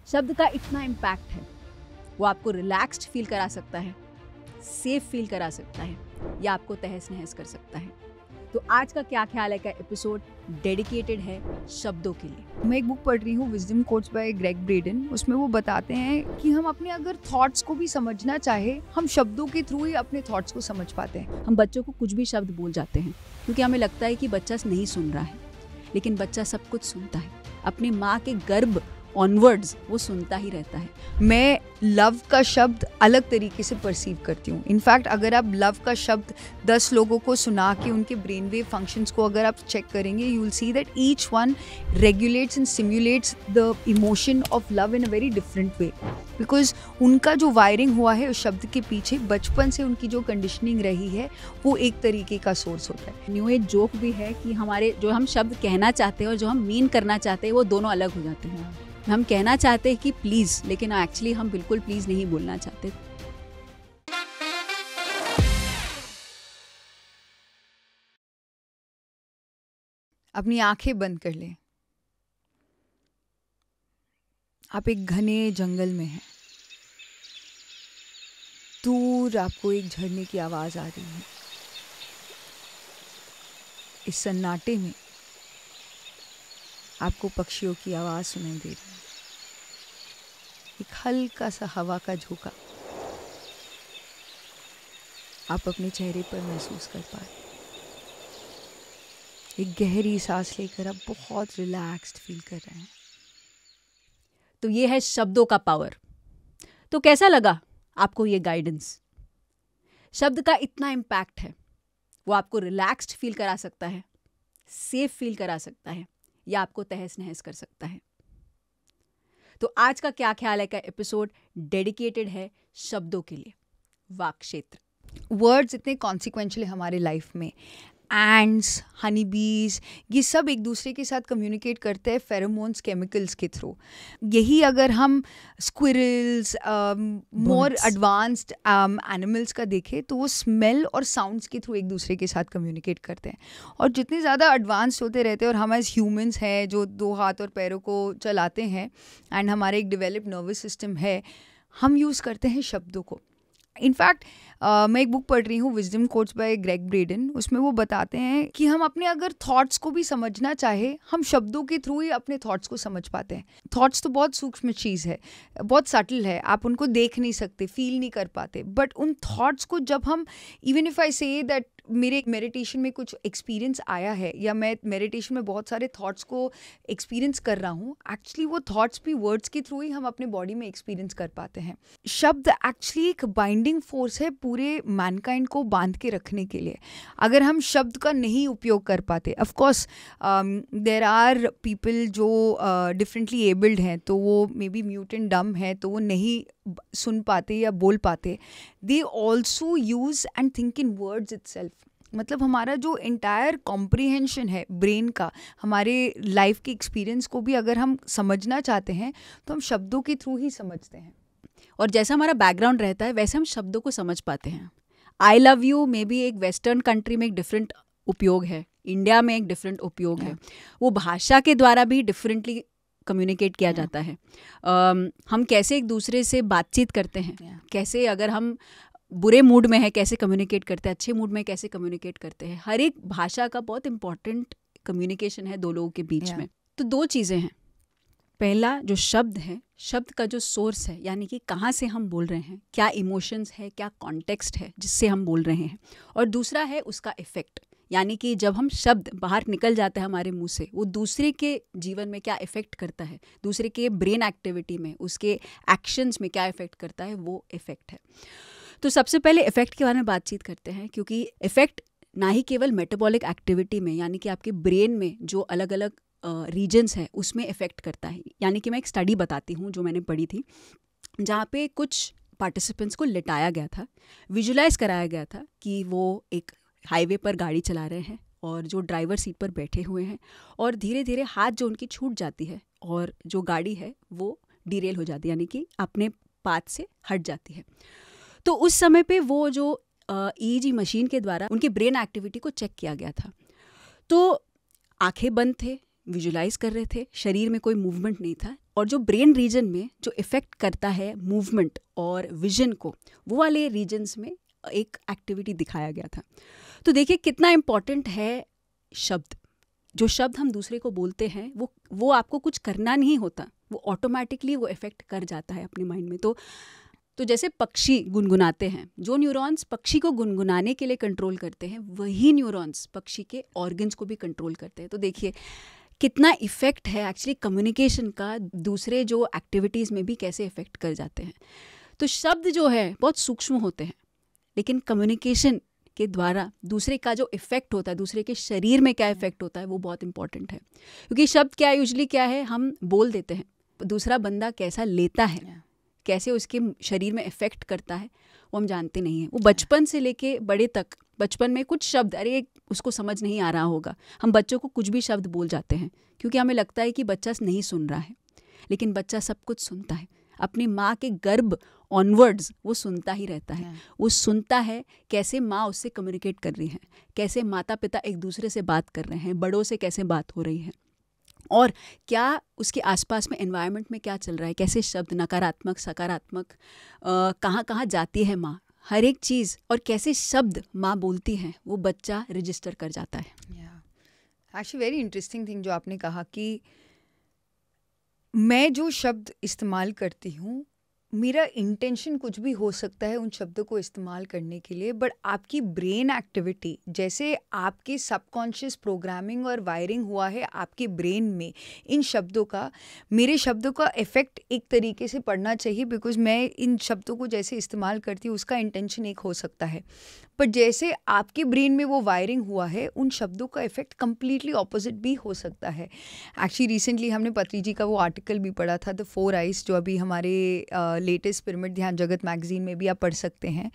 शब्द का इतना इम्पैक्ट है, वो आपको रिलैक्स्ड फील करा सकता है, सेफ फील करा सकता है या आपको तहस नहस कर सकता है। तो आज का क्या ख्याल है का एपिसोड डेडिकेटेड है शब्दों के लिए। मैं एक बुक पढ़ रही हूँ wisdom quotes by Gregg Braden. उसमें वो बताते हैं कि हम अपने अगर थॉट्स को भी समझना चाहे, हम शब्दों के थ्रू ही अपने थॉट्स को समझ पाते हैं। हम बच्चों को कुछ भी शब्द बोल जाते हैं क्योंकि हमें लगता है कि बच्चा नहीं सुन रहा है, लेकिन बच्चा सब कुछ सुनता है। अपनी माँ के गर्भ ऑनवर्ड्स वो सुनता ही रहता है। मैं लव का शब्द अलग तरीके से परसीव करती हूँ। इनफैक्ट अगर आप लव का शब्द 10 लोगों को सुना के उनके ब्रेन वेव फंक्शंस को अगर आप चेक करेंगे, you will see that each one regulates and simulates the emotion of love in a very different way, because उनका जो वायरिंग हुआ है उस शब्द के पीछे, बचपन से उनकी जो कंडीशनिंग रही है, वो एक तरीके का सोर्स होता है। न्यू एज जोक भी है कि हमारे जो हम शब्द कहना चाहते हैं और जो हम मीन करना चाहते हैं वो दोनों अलग हो जाते हैं। हम कहना चाहते हैं कि प्लीज़, लेकिन एक्चुअली हम बिल्कुल प्लीज़ नहीं बोलना चाहते। अपनी आंखें बंद कर लें। आप एक घने जंगल में हैं। दूर आपको एक झरने की आवाज़ आ रही है। इस सन्नाटे में आपको पक्षियों की आवाज़ सुनाई दे रही है। एक हल्का सा हवा का झोंका आप अपने चेहरे पर महसूस कर पा रहे हैं। एक गहरी सांस लेकर आप बहुत रिलैक्स्ड फील कर रहे हैं। तो ये है शब्दों का पावर। तो कैसा लगा आपको ये गाइडेंस? शब्द का इतना इम्पैक्ट है, वो आपको रिलैक्स्ड फील करा सकता है, सेफ फील करा सकता है या आपको तहस नहस कर सकता है। तो आज का क्या ख्याल है का एपिसोड डेडिकेटेड है शब्दों के लिए, वाक क्षेत्र। वर्ड्स इतने कॉन्सिक्वेंशियल हमारे लाइफ में। एंड्स, हनी बीज, ये सब एक दूसरे के साथ कम्युनिकेट करते हैं फेरोमोन्स केमिकल्स के थ्रू। यही अगर हम स्क्विरल्स, मोर एडवांस्ड एनिमल्स का देखें तो वो स्मेल और साउंड्स के थ्रू एक दूसरे के साथ कम्युनिकेट करते हैं। और जितने ज़्यादा एडवांस्ड होते रहते हैं, और हम एज ह्यूमंस हैं जो 2 हाथ और पैरों को चलाते हैं एंड हमारे एक डेवलप्ड नर्वस सिस्टम है, हम यूज़ करते हैं शब्दों को। इनफैक्ट मैं एक बुक पढ़ रही हूँ wisdom quotes by Gregg Braden. उसमें वो बताते हैं कि हम अपने अगर थॉट्स को भी समझना चाहे, हम शब्दों के थ्रू ही अपने थॉट्स को समझ पाते हैं। थॉट्स तो बहुत सूक्ष्म चीज़ है, बहुत सटल है, आप उनको देख नहीं सकते, फील नहीं कर पाते, बट उन थॉट्स को जब हम, even if I say that मेरे मेडिटेशन में कुछ एक्सपीरियंस आया है या मैं मेडिटेशन में बहुत सारे थॉट्स को एक्सपीरियंस कर रहा हूँ, एक्चुअली वो थॉट्स भी वर्ड्स के थ्रू ही हम अपने बॉडी में एक्सपीरियंस कर पाते हैं। शब्द एक्चुअली एक बाइंडिंग फोर्स है पूरे मैनकाइंड को बांध के रखने के लिए। अगर हम शब्द का नहीं उपयोग कर पाते, of course there are people जो डिफरेंटली एबल्ड हैं, तो वो मे बी म्यूट एंड डम है, तो वो नहीं सुन पाते या बोल पाते, they also use and think in words itself. मतलब हमारा जो एंटायर कॉम्प्रिहेंशन है ब्रेन का, हमारे लाइफ के एक्सपीरियंस को भी अगर हम समझना चाहते हैं तो हम शब्दों के थ्रू ही समझते हैं। और जैसा हमारा बैकग्राउंड रहता है वैसे हम शब्दों को समझ पाते हैं। I love you may be एक वेस्टर्न कंट्री में एक डिफरेंट उपयोग है, इंडिया में एक डिफरेंट उपयोग है, वो भाषा के द्वारा भी डिफरेंटली कम्युनिकेट किया जाता है। हम कैसे एक दूसरे से बातचीत करते हैं, कैसे अगर हम बुरे मूड में है कैसे कम्युनिकेट करते हैं, अच्छे मूड में कैसे कम्युनिकेट करते हैं, हर एक भाषा का बहुत इंपॉर्टेंट कम्युनिकेशन है 2 लोगों के बीच में। तो 2 चीज़ें हैं। पहला जो शब्द है, शब्द का जो सोर्स है, यानी कि कहाँ से हम बोल रहे हैं, क्या इमोशंस है, क्या कॉन्टेक्स्ट है जिससे हम बोल रहे हैं, और दूसरा है उसका इफ़ेक्ट, यानी कि जब हम शब्द बाहर निकल जाते हैं हमारे मुंह से, वो दूसरे के जीवन में क्या इफ़ेक्ट करता है, दूसरे के ब्रेन एक्टिविटी में, उसके एक्शंस में क्या इफ़ेक्ट करता है, वो इफ़ेक्ट है। तो सबसे पहले इफ़ेक्ट के बारे में बातचीत करते हैं, क्योंकि इफ़ेक्ट ना ही केवल मेटाबॉलिक एक्टिविटी में, यानी कि आपके ब्रेन में जो अलग अलग रीजन्स है उसमें इफ़ेक्ट करता है। यानी कि मैं एक स्टडी बताती हूँ जो मैंने पढ़ी थी, जहाँ पे कुछ पार्टिसिपेंट्स को लिटाया गया था, विजुलाइज कराया गया था कि वो एक हाईवे पर गाड़ी चला रहे हैं और जो ड्राइवर सीट पर बैठे हुए हैं, और धीरे धीरे हाथ जो उनकी छूट जाती है और जो गाड़ी है वो डिरेल हो जाती है, यानी कि अपने पाथ से हट जाती है। तो उस समय पे वो जो ईईजी मशीन के द्वारा उनकी ब्रेन एक्टिविटी को चेक किया गया था। तो आंखें बंद थे, विजुलाइज कर रहे थे, शरीर में कोई मूवमेंट नहीं था, और जो ब्रेन रीजन में जो इफ़ेक्ट करता है मूवमेंट और विजन को, वो वाले रीजन्स में एक एक्टिविटी दिखाया गया था। तो देखिए कितना इम्पॉर्टेंट है शब्द। जो शब्द हम दूसरे को बोलते हैं वो आपको कुछ करना नहीं होता, वो ऑटोमेटिकली वो इफ़ेक्ट कर जाता है अपने माइंड में। तो जैसे पक्षी गुनगुनाते हैं, जो न्यूरॉन्स पक्षी को गुनगुनाने के लिए कंट्रोल करते हैं, वही न्यूरॉन्स पक्षी के ऑर्गन्स को भी कंट्रोल करते हैं। तो देखिए कितना इफ़ेक्ट है एक्चुअली कम्युनिकेशन का, दूसरे जो एक्टिविटीज़ में भी कैसे इफ़ेक्ट कर जाते हैं। तो शब्द जो है बहुत सूक्ष्म होते हैं, लेकिन कम्युनिकेशन के द्वारा दूसरे का जो इफ़ेक्ट होता है, दूसरे के शरीर में क्या इफ़ेक्ट होता है, वो बहुत इंपॉर्टेंट है। क्योंकि शब्द क्या यूजुअली क्या है, हम बोल देते हैं, दूसरा बंदा कैसा लेता है, कैसे उसके शरीर में इफ़ेक्ट करता है, वो हम जानते नहीं हैं। वो बचपन से लेके बड़े तक, बचपन में कुछ शब्द अरे उसको समझ नहीं आ रहा होगा, हम बच्चों को कुछ भी शब्द बोल जाते हैं क्योंकि हमें लगता है कि बच्चा नहीं सुन रहा है, लेकिन बच्चा सब कुछ सुनता है। अपनी माँ के गर्भ ऑनवर्ड्स वो सुनता ही रहता है। वो सुनता है कैसे माँ उससे कम्युनिकेट कर रही है, कैसे माता पिता एक दूसरे से बात कर रहे हैं, बड़ों से कैसे बात हो रही है, और क्या उसके आसपास में एनवायरनमेंट में क्या चल रहा है, कैसे शब्द नकारात्मक सकारात्मक कहाँ कहाँ जाती है माँ, हर एक चीज़, और कैसे शब्द माँ बोलती हैं वो बच्चा रजिस्टर कर जाता है। एक्चुअली वेरी इंटरेस्टिंग थिंग जो आपने कहा कि मैं जो शब्द इस्तेमाल करती हूँ, मेरा इंटेंशन कुछ भी हो सकता है उन शब्दों को इस्तेमाल करने के लिए, बट आपकी ब्रेन एक्टिविटी, जैसे आपके सबकॉन्शियस प्रोग्रामिंग और वायरिंग हुआ है आपके ब्रेन में इन शब्दों का, मेरे शब्दों का इफ़ेक्ट एक तरीके से पड़ना चाहिए, बिकॉज मैं इन शब्दों को जैसे इस्तेमाल करती हूँ उसका इंटेंशन एक हो सकता है, पर जैसे आपके ब्रेन में वो वायरिंग हुआ है उन शब्दों का इफ़ेक्ट कम्प्लीटली ऑपोजिट भी हो सकता है। एक्चुअली रिसेंटली हमने पत्री जी का वो आर्टिकल भी पढ़ा था, द 4 आइज, जो अभी हमारे लेटेस्ट पिरामिड ध्यान जगत मैगजीन में भी आप पढ़ सकते हैं,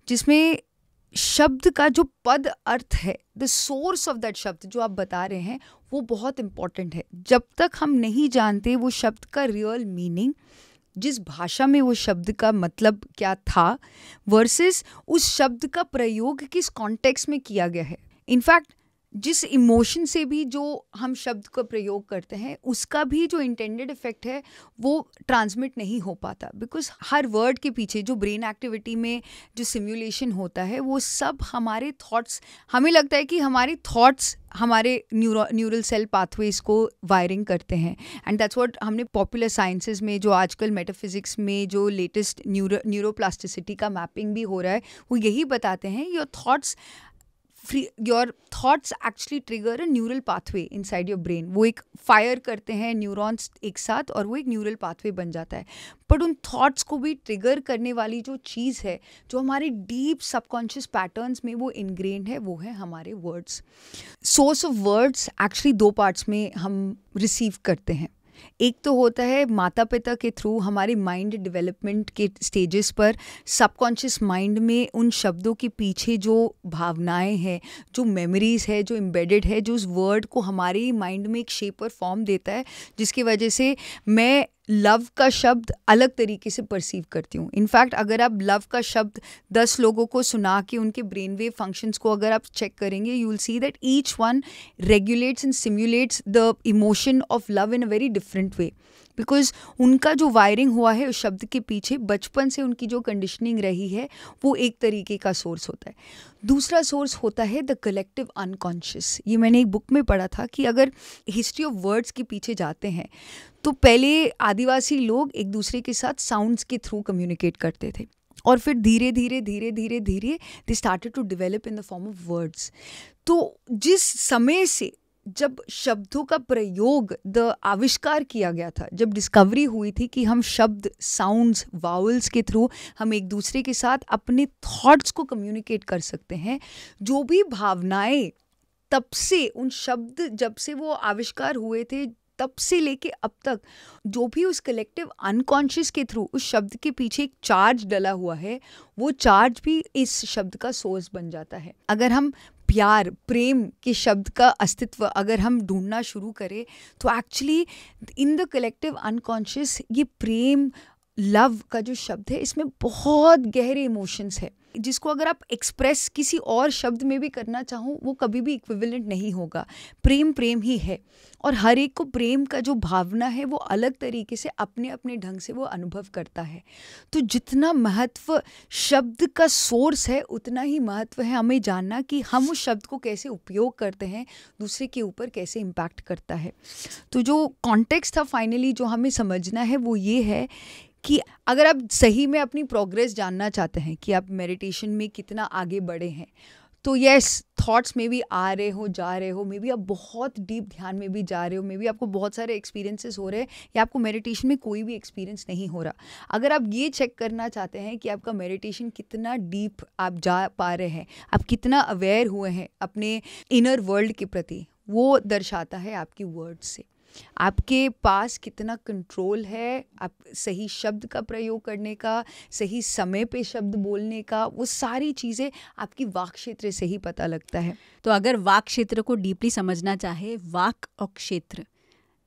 जिसमें शब्द का जो पद अर्थ है, द सोर्स ऑफ दैट शब्द जो आप बता रहे हैं, वो बहुत इम्पॉर्टेंट है। जब तक हम नहीं जानते वो शब्द का रियल मीनिंग, जिस भाषा में वो शब्द का मतलब क्या था वर्सेस उस शब्द का प्रयोग किस कॉन्टेक्स्ट में किया गया है, इनफैक्ट जिस इमोशन से भी जो हम शब्द का प्रयोग करते हैं उसका भी जो इंटेंडेड इफेक्ट है वो ट्रांसमिट नहीं हो पाता, बिकॉज हर वर्ड के पीछे जो ब्रेन एक्टिविटी में जो सिमुलेशन होता है वो सब हमारे थॉट्स, हमें लगता है कि हमारे थॉट्स हमारे न्यूरल सेल पाथवेज को वायरिंग करते हैं, एंड दैट्स व्हाट हमने पॉपुलर साइंसेज में जो आजकल मेटाफिजिक्स में जो लेटेस्ट न्यूरोप्लास्टिसिटी का मैपिंग भी हो रहा है वो यही बताते हैं, your thoughts actually trigger a neural pathway inside your brain। वो एक फायर करते हैं न्यूरॉन्स एक साथ और वो एक न्यूरल पाथवे बन जाता है, बट उन थॉट्स को भी ट्रिगर करने वाली जो चीज़ है जो हमारे डीप सबकॉन्शियस पैटर्न्स में वो इनग्रेन्ड है, वो है हमारे words. Source of words actually 2 parts में हम रिसीव करते हैं। एक तो होता है माता पिता के थ्रू हमारे माइंड डेवलपमेंट के स्टेजेस पर सबकॉन्शियस माइंड में उन शब्दों के पीछे जो भावनाएं हैं, जो मेमोरीज है, जो एम्बेडेड है, जो उस वर्ड को हमारे माइंड में एक शेप और फॉर्म देता है, जिसकी वजह से मैं लव का शब्द अलग तरीके से परसीव करती हूँ। इनफैक्ट अगर आप लव का शब्द 10 लोगों को सुना के उनके ब्रेन वेव फंक्शंस को अगर आप चेक करेंगे, you will see that each one regulates and simulates the emotion of love in a very different way, because उनका जो वायरिंग हुआ है उस शब्द के पीछे बचपन से उनकी जो कंडीशनिंग रही है वो एक तरीके का सोर्स होता है। दूसरा सोर्स होता है द कलेक्टिव अनकॉन्शियस। ये मैंने एक बुक में पढ़ा था कि अगर हिस्ट्री ऑफ वर्ड्स के पीछे जाते हैं तो पहले आदिवासी लोग एक दूसरे के साथ साउंड्स के थ्रू कम्युनिकेट करते थे, और फिर धीरे धीरे धीरे धीरे धीरे they started to develop in the form of words. तो जिस समय से जब शब्दों का प्रयोग द आविष्कार किया गया था, जब डिस्कवरी हुई थी कि हम शब्द, साउंड्स, वावल्स के थ्रू हम एक दूसरे के साथ अपने थॉट्स को कम्युनिकेट कर सकते हैं, जो भी भावनाएं तब से उन शब्द जब से वो आविष्कार हुए थे तब से लेके अब तक जो भी उस कलेक्टिव अनकॉन्शियस के थ्रू उस शब्द के पीछे एक चार्ज डला हुआ है, वो चार्ज भी इस शब्द का सोर्स बन जाता है। अगर हम प्यार, प्रेम के शब्द का अस्तित्व अगर हम ढूंढना शुरू करें तो actually in the collective unconscious ये प्रेम लव का जो शब्द है इसमें बहुत गहरे इमोशंस है, जिसको अगर आप एक्सप्रेस किसी और शब्द में भी करना चाहो वो कभी भी इक्विवेलेंट नहीं होगा। प्रेम प्रेम ही है, और हर एक को प्रेम का जो भावना है वो अलग तरीके से अपने अपने ढंग से वो अनुभव करता है। तो जितना महत्व शब्द का सोर्स है उतना ही महत्व है हमें जानना कि हम उस शब्द को कैसे उपयोग करते हैं, दूसरे के ऊपर कैसे इम्पैक्ट करता है। तो जो कॉन्टेक्स्ट था फाइनली जो हमें समझना है वो ये है कि अगर आप सही में अपनी प्रोग्रेस जानना चाहते हैं कि आप मेडिटेशन में कितना आगे बढ़े हैं, तो यस, थॉट्स में भी आ रहे हो, जा रहे हो, मे बी आप बहुत डीप ध्यान में भी जा रहे हो, मे बी आपको बहुत सारे एक्सपीरियंसेस हो रहे हैं या आपको मेडिटेशन में कोई भी एक्सपीरियंस नहीं हो रहा। अगर आप ये चेक करना चाहते हैं कि आपका मेडिटेशन कितना डीप आप जा पा रहे हैं, आप कितना अवेयर हुए हैं अपने इनर वर्ल्ड के प्रति, वो दर्शाता है आपकी वर्ड्स से। आपके पास कितना कंट्रोल है आप सही शब्द का प्रयोग करने का, सही समय पे शब्द बोलने का, वो सारी चीज़ें आपकी वाक क्षेत्र से ही पता लगता है। तो अगर वाक क्षेत्र को डीपली समझना चाहे, वाक और क्षेत्र,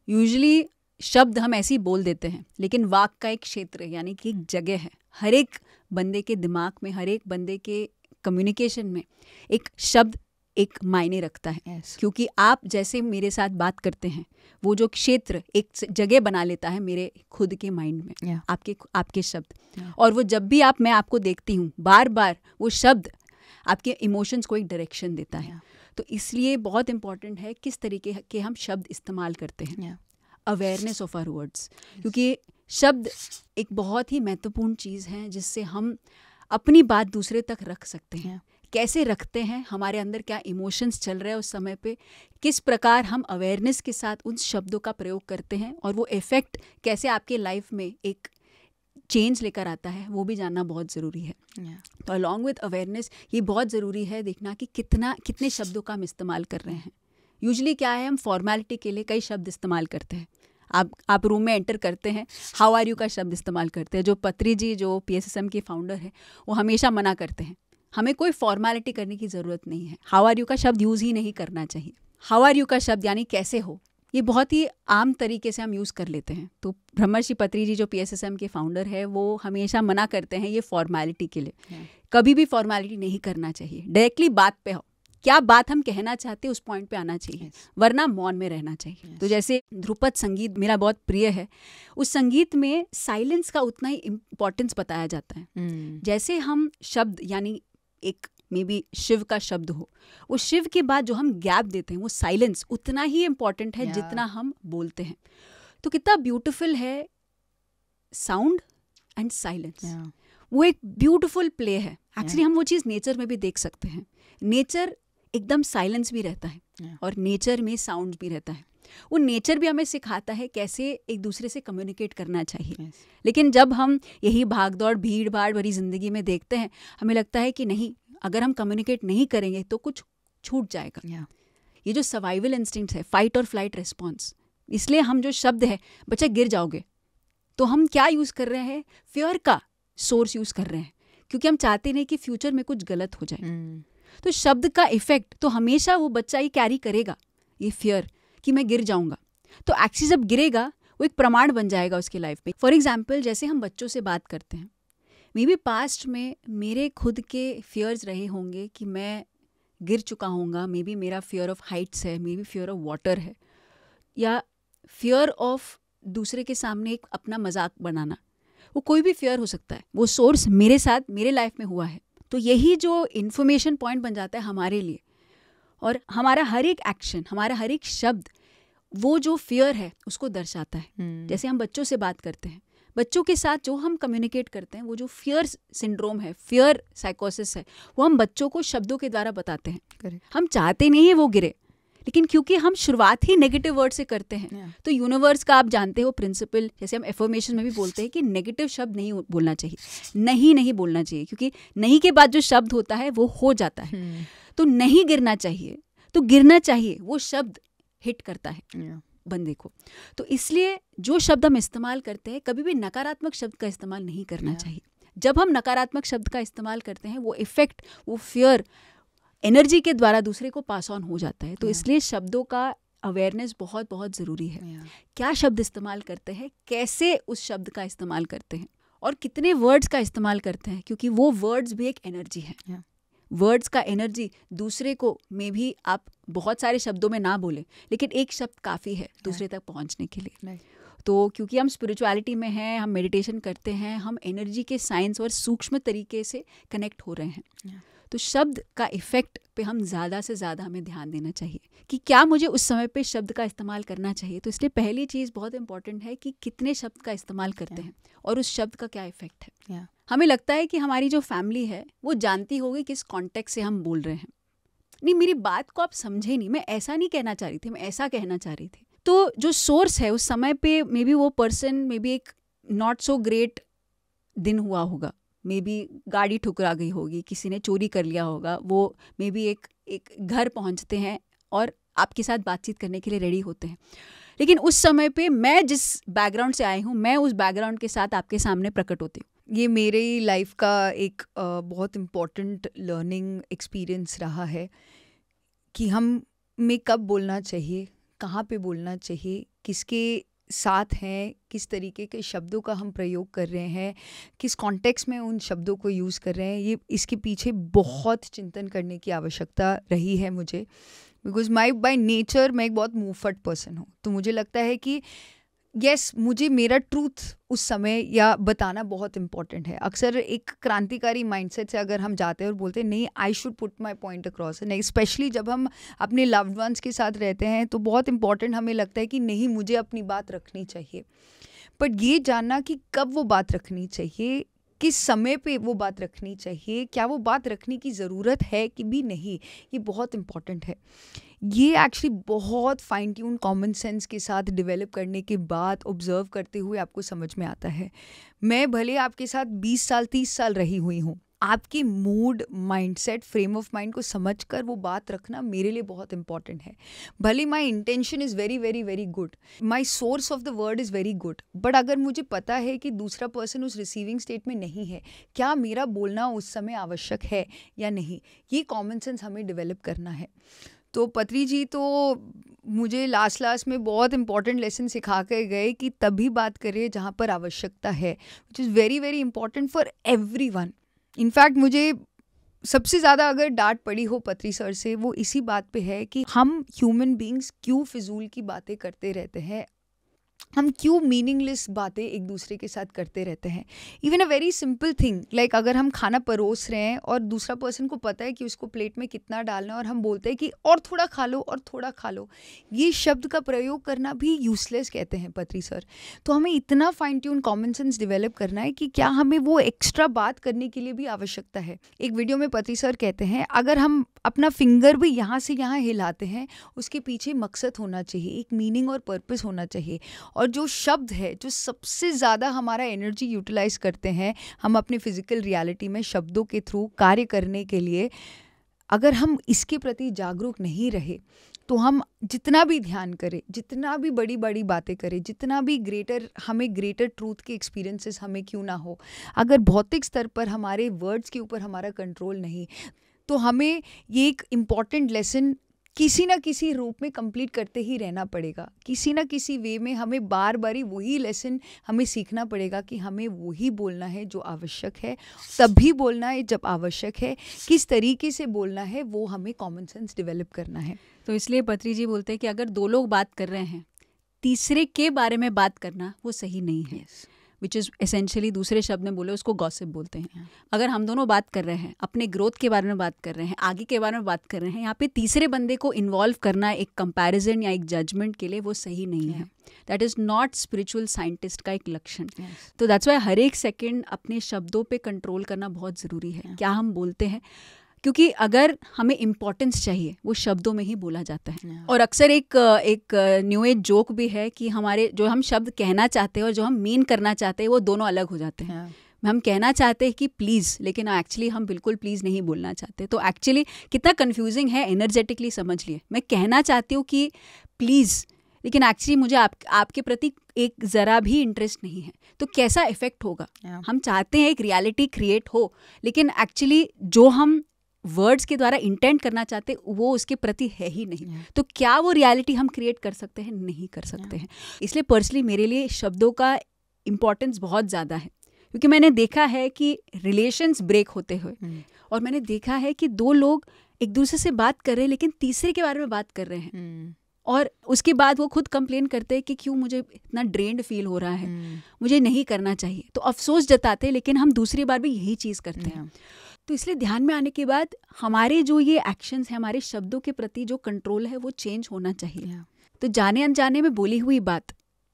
यूजुअली शब्द हम ऐसे ही बोल देते हैं, लेकिन वाक का एक क्षेत्र यानी कि एक जगह है। हर एक बंदे के दिमाग में, हर एक बंदे के कम्युनिकेशन में एक शब्द एक मायने रखता है। yes. क्योंकि आप जैसे मेरे साथ बात करते हैं, वो जो क्षेत्र एक जगह बना लेता है मेरे खुद के माइंड में। yeah. आपके शब्द और वो जब भी मैं आपको देखती हूँ, बार बार वो शब्द आपके इमोशंस को एक डायरेक्शन देता है। तो इसलिए बहुत इंपॉर्टेंट है किस तरीके के हम शब्द इस्तेमाल करते हैं। अवेयरनेस ऑफ आवर वर्ड्स, क्योंकि शब्द एक बहुत ही महत्वपूर्ण चीज़ है जिससे हम अपनी बात दूसरे तक रख सकते हैं। कैसे रखते हैं, हमारे अंदर क्या इमोशंस चल रहे हैं उस समय पे, किस प्रकार हम अवेयरनेस के साथ उन शब्दों का प्रयोग करते हैं, और वो इफ़ेक्ट कैसे आपके लाइफ में एक चेंज लेकर आता है, वो भी जानना बहुत ज़रूरी है। तो अलॉन्ग विद अवेयरनेस ये बहुत ज़रूरी है देखना कि कितने शब्दों का हम इस्तेमाल कर रहे हैं। यूजुअली क्या है, हम फॉर्मेलिटी के लिए कई शब्द इस्तेमाल करते हैं। आप रूम में एंटर करते हैं, हाउ आर यू का शब्द इस्तेमाल करते हैं। जो पत्री जी जो PSSM के फाउंडर है वो हमेशा मना करते हैं, हमें कोई फॉर्मेलिटी करने की ज़रूरत नहीं है, हाउ आर यू का शब्द यूज़ ही नहीं करना चाहिए। हाउ आर यू का शब्द यानी कैसे हो, ये बहुत ही आम तरीके से हम यूज़ कर लेते हैं। तो ब्रह्मर्षि पत्री जी जो PSSM के फाउंडर है वो हमेशा मना करते हैं ये फॉर्मेलिटी के लिए। कभी भी फॉर्मेलिटी नहीं करना चाहिए, डायरेक्टली बात पे हो, क्या बात हम कहना चाहते हैं उस पॉइंट पे आना चाहिए, वरना मौन में रहना चाहिए। तो जैसे ध्रुपद संगीत मेरा बहुत प्रिय है, उस संगीत में साइलेंस का उतना ही इम्पोर्टेंस बताया जाता है। जैसे हम शब्द यानी एक मे बी शिव का शब्द हो, वो शिव के बाद जो हम गैप देते हैं वो साइलेंस उतना ही इम्पोर्टेंट है जितना हम बोलते हैं। तो कितना ब्यूटीफुल है साउंड एंड साइलेंस, वो एक ब्यूटीफुल प्ले है। एक्चुअली हम वो चीज़ नेचर में भी देख सकते हैं। नेचर एकदम साइलेंस भी रहता है और नेचर में साउंड भी रहता है। वो नेचर भी हमें सिखाता है कैसे एक दूसरे से कम्युनिकेट करना चाहिए। लेकिन जब हम यही भागदौड़ भीड़ भाड़ भरी ज़िंदगी में देखते हैं, हमें लगता है कि नहीं, अगर हम कम्युनिकेट नहीं करेंगे तो कुछ छूट जाएगा। ये जो सर्वाइवल इंस्टिंक्ट है, फाइट और फ्लाइट रिस्पॉन्स, इसलिए हम जो शब्द है बच्चा गिर जाओगे, तो हम क्या यूज़ कर रहे हैं, फियर का सोर्स यूज़ कर रहे हैं, क्योंकि हम चाहते नहीं कि फ्यूचर में कुछ गलत हो जाए। तो शब्द का इफेक्ट तो हमेशा वो बच्चा ही कैरी करेगा, ये फियर कि मैं गिर जाऊंगा। तो एक्चुअली जब गिरेगा वो एक प्रमाण बन जाएगा उसकी लाइफ में। फॉर एग्जाम्पल, जैसे हम बच्चों से बात करते हैं, मे बी पास्ट में मेरे खुद के फियर्स रहे होंगे कि मैं गिर चुका होऊंगा, मे बी मेरा फियर ऑफ हाइट्स है, may be fear of water है, या फियर ऑफ दूसरे के सामने एक अपना मजाक बनाना, वो कोई भी फियर हो सकता है। वो सोर्स मेरे साथ मेरे लाइफ में हुआ है। तो यही जो इन्फॉर्मेशन पॉइंट बन जाता है हमारे लिए, और हमारा हर एक एक्शन, हमारा हर एक शब्द वो जो फियर है उसको दर्शाता है। जैसे हम बच्चों से बात करते हैं, बच्चों के साथ जो हम कम्युनिकेट करते हैं, वो जो फियर सिंड्रोम है, फियर साइकोसिस है, वो हम बच्चों को शब्दों के द्वारा बताते हैं। हम चाहते नहीं है वो गिरे, लेकिन क्योंकि हम शुरुआत ही नेगेटिव वर्ड से करते हैं, तो यूनिवर्स का आप जानते हो प्रिंसिपल, जैसे हम एफर्मेशन में भी बोलते हैं कि नेगेटिव शब्द नहीं बोलना चाहिए, नहीं बोलना चाहिए, क्योंकि नहीं के बाद जो शब्द होता है वो हो जाता है। तो नहीं गिरना चाहिए, तो गिरना चाहिए, वो शब्द हिट करता है बंदे को। तो इसलिए जो शब्द हम इस्तेमाल करते हैं, कभी भी नकारात्मक शब्द का इस्तेमाल नहीं करना चाहिए। जब हम नकारात्मक शब्द का इस्तेमाल करते हैं, वो इफेक्ट, वो फियर एनर्जी के द्वारा दूसरे को पास ऑन हो जाता है। तो इसलिए शब्दों का अवेयरनेस बहुत बहुत ज़रूरी है। क्या शब्द इस्तेमाल करते हैं, कैसे उस शब्द का इस्तेमाल करते हैं, और कितने वर्ड्स का इस्तेमाल करते हैं, क्योंकि वो वर्ड्स भी एक एनर्जी है। वर्ड्स का एनर्जी दूसरे को में भी आप बहुत सारे शब्दों में ना बोलें, लेकिन एक शब्द काफ़ी है दूसरे तक पहुंचने के लिए। तो क्योंकि हम स्पिरिचुअलिटी में हैं, हम मेडिटेशन करते हैं, हम एनर्जी के साइंस और सूक्ष्म तरीके से कनेक्ट हो रहे हैं। तो शब्द का इफ़ेक्ट पे हम ज़्यादा से ज़्यादा हमें ध्यान देना चाहिए कि क्या मुझे उस समय पे शब्द का इस्तेमाल करना चाहिए। तो इसलिए पहली चीज़ बहुत इंपॉर्टेंट है कि कितने शब्द का इस्तेमाल करते हैं और उस शब्द का क्या इफ़ेक्ट है। हमें लगता है कि हमारी जो फैमिली है वो जानती होगी किस कॉन्टेक्स्ट से हम बोल रहे हैं। नहीं, मेरी बात को आप समझे नहीं, मैं ऐसा नहीं कहना चाह रही थी, मैं ऐसा कहना चाह रही थी। तो जो सोर्स है उस समय पे मे बी वो पर्सन मे बी एक नॉट सो ग्रेट दिन हुआ होगा, मे बी गाड़ी ठुकरा गई होगी, किसी ने चोरी कर लिया होगा, वो मे बी एक घर पहुंचते हैं और आपके साथ बातचीत करने के लिए रेडी होते हैं। लेकिन उस समय पे मैं जिस बैकग्राउंड से आई हूँ, मैं उस बैकग्राउंड के साथ आपके सामने प्रकट होती हूँ। ये मेरे लाइफ का एक बहुत इम्पॉर्टेंट लर्निंग एक्सपीरियंस रहा है कि हम में कब बोलना चाहिए, कहाँ पे बोलना चाहिए, किसके साथ हैं, किस तरीके के शब्दों का हम प्रयोग कर रहे हैं, किस कॉन्टेक्स्ट में उन शब्दों को यूज़ कर रहे हैं। ये इसके पीछे बहुत चिंतन करने की आवश्यकता रही है मुझे, बिकॉज बाय नेचर मैं एक बहुत मूवफट पर्सन हूँ। तो मुझे लगता है कि यस, मुझे मेरा ट्रूथ उस समय या बताना बहुत इम्पॉर्टेंट है। अक्सर एक क्रांतिकारी माइंडसेट से अगर हम जाते हैं और बोलते हैं नहीं, I should put my point across, नहीं, स्पेशली जब हम अपने लव्ड वंस के साथ रहते हैं तो बहुत इंपॉर्टेंट हमें लगता है कि नहीं, मुझे अपनी बात रखनी चाहिए। बट ये जानना कि कब वो बात रखनी चाहिए, किस समय पे वो बात रखनी चाहिए, क्या वो बात रखने की ज़रूरत है कि भी नहीं, ये बहुत इम्पॉर्टेंट है। ये एक्चुअली बहुत फाइन ट्यून कॉमन सेंस के साथ डेवलप करने के बाद ऑब्जर्व करते हुए आपको समझ में आता है। मैं भले आपके साथ 20 साल 30 साल रही हुई हूँ, आपके mood, mindset, frame of mind को समझकर वो बात रखना मेरे लिए बहुत इंपॉर्टेंट है। भले my intention is very very very good, my source of the word is very good, but अगर मुझे पता है कि दूसरा पर्सन उस रिसीविंग स्टेट में नहीं है, क्या मेरा बोलना उस समय आवश्यक है या नहीं, ये कॉमन सेंस हमें डेवलप करना है। तो पत्री जी तो मुझे लास्ट में बहुत इंपॉर्टेंट लेसन सिखा कर गए कि तभी बात करें जहाँ पर आवश्यकता है, which is very very important for everyone. In fact मुझे सबसे ज़्यादा अगर डांट पड़ी हो पत्री सर से, वो इसी बात पे है कि हम ह्यूमन बींग्स क्यों फिजूल की बातें करते रहते हैं, हम क्यों मीनिंगलेस बातें एक दूसरे के साथ करते रहते हैं। Even a very simple thing like अगर हम खाना परोस रहे हैं और दूसरा पर्सन को पता है कि उसको प्लेट में कितना डालना है और हम बोलते हैं कि और थोड़ा खा लो और थोड़ा खा लो, ये शब्द का प्रयोग करना भी यूजलेस कहते हैं पत्री सर। तो हमें इतना fine tune common sense develop करना है कि क्या हमें वो एक्स्ट्रा बात करने के लिए भी आवश्यकता है। एक वीडियो में पत्री सर कहते हैं अगर हम अपना फिंगर भी यहाँ से यहाँ हिलाते हैं, उसके पीछे मकसद होना चाहिए, एक मीनिंग और पर्पस होना चाहिए। और जो शब्द है जो सबसे ज़्यादा हमारा एनर्जी यूटिलाइज करते हैं हम अपने फिजिकल रियलिटी में शब्दों के थ्रू कार्य करने के लिए, अगर हम इसके प्रति जागरूक नहीं रहे तो हम जितना भी ध्यान करें, जितना भी बड़ी बड़ी बातें करें, जितना भी हमें ग्रेटर ट्रूथ के एक्सपीरियंसेस हमें क्यों ना हो, अगर भौतिक स्तर पर हमारे वर्ड्स के ऊपर हमारा कंट्रोल नहीं, तो हमें ये एक इम्पॉर्टेंट लेसन किसी ना किसी रूप में कंप्लीट करते ही रहना पड़ेगा। किसी ना किसी वे में हमें बार बार वही लेसन हमें सीखना पड़ेगा कि हमें वही बोलना है जो आवश्यक है, तभी बोलना है जब आवश्यक है, किस तरीके से बोलना है वो हमें कॉमन सेंस डेवलप करना है। तो इसलिए पत्री जी बोलते हैं कि अगर दो लोग बात कर रहे हैं, तीसरे के बारे में बात करना वो सही नहीं है। विच इज़ एसेंशियली, दूसरे शब्द में बोले उसको गॉसिप बोलते हैं। अगर हम दोनों बात कर रहे हैं, अपने ग्रोथ के बारे में बात कर रहे हैं, आगे के बारे में बात कर रहे हैं, यहाँ पे तीसरे बंदे को इन्वॉल्व करना एक कंपैरिजन या एक जजमेंट के लिए वो सही नहीं है। That is not spiritual scientist का एक लक्षण। तो दैट्स वाई हर एक सेकेंड अपने शब्दों पे कंट्रोल करना बहुत ज़रूरी है, क्या हम बोलते हैं, क्योंकि अगर हमें इम्पोर्टेंस चाहिए वो शब्दों में ही बोला जाता है। और अक्सर एक न्यू एज जोक भी है कि हमारे जो हम शब्द कहना चाहते हैं और जो हम मीन करना चाहते हैं वो दोनों अलग हो जाते हैं। हम कहना चाहते हैं कि प्लीज़, लेकिन एक्चुअली हम बिल्कुल प्लीज़ नहीं बोलना चाहते। तो एक्चुअली कितना कन्फ्यूजिंग है, एनर्जेटिकली समझ लिए। मैं कहना चाहती हूँ कि प्लीज़, लेकिन एक्चुअली मुझे आपके प्रति एक ज़रा भी इंटरेस्ट नहीं है। तो कैसा इफेक्ट होगा? हम चाहते हैं एक रियलिटी क्रिएट हो, लेकिन एक्चुअली जो हम वर्ड्स के द्वारा इंटेंट करना चाहते वो उसके प्रति है ही नहीं। तो क्या वो रियलिटी हम क्रिएट कर सकते हैं? नहीं कर सकते हैं। इसलिए पर्सनली मेरे लिए शब्दों का इम्पोर्टेंस बहुत ज़्यादा है। क्योंकि मैंने देखा है कि रिलेशंस ब्रेक होते हुए और मैंने देखा है कि दो लोग एक दूसरे से बात कर रहे हैं लेकिन तीसरे के बारे में बात कर रहे हैं और उसके बाद वो खुद कंप्लेन करते हैं कि क्यों मुझे इतना ड्रेन्ड फील हो रहा है, मुझे नहीं करना चाहिए, तो अफसोस जताते हैं लेकिन हम दूसरी बार भी यही चीज़ करते हैं। तो इसलिए ध्यान में आने के बाद हमारे जो ये एक्शंस हैं, हमारे शब्दों के प्रति जो कंट्रोल है वो चेंज होना चाहिए। तो जाने अनजाने में बोली हुई बात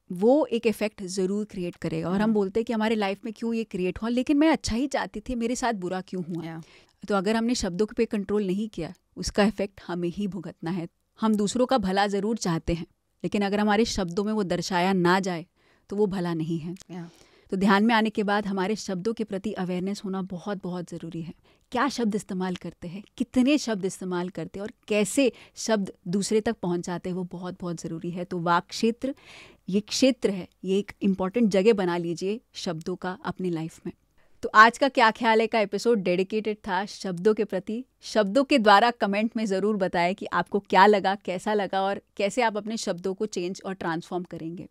वो एक इफेक्ट ज़रूर क्रिएट करेगा। और हम बोलते हैं कि हमारे लाइफ में क्यों ये क्रिएट हुआ, लेकिन मैं अच्छा ही चाहती थी, मेरे साथ बुरा क्यों हुआ। तो अगर हमने शब्दों पे कंट्रोल नहीं किया, उसका इफेक्ट हमें ही भुगतना है। हम दूसरों का भला ज़रूर चाहते हैं, लेकिन अगर हमारे शब्दों में वो दर्शाया ना जाए तो वो भला नहीं है। तो ध्यान में आने के बाद हमारे शब्दों के प्रति अवेयरनेस होना बहुत बहुत ज़रूरी है। क्या शब्द इस्तेमाल करते हैं, कितने शब्द इस्तेमाल करते हैं और कैसे शब्द दूसरे तक पहुंचाते हैं, वो बहुत बहुत ज़रूरी है। तो वाक क्षेत्र ये क्षेत्र है, ये एक इम्पॉर्टेंट जगह बना लीजिए शब्दों का अपनी लाइफ में। तो आज का क्या ख्याल है का एपिसोड डेडिकेटेड था शब्दों के प्रति। शब्दों के द्वारा कमेंट में ज़रूर बताएं कि आपको क्या लगा, कैसा लगा और कैसे आप अपने शब्दों को चेंज और ट्रांसफॉर्म करेंगे।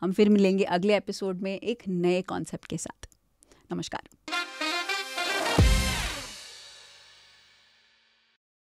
हम फिर मिलेंगे अगले एपिसोड में एक नए कॉन्सेप्ट के साथ। नमस्कार।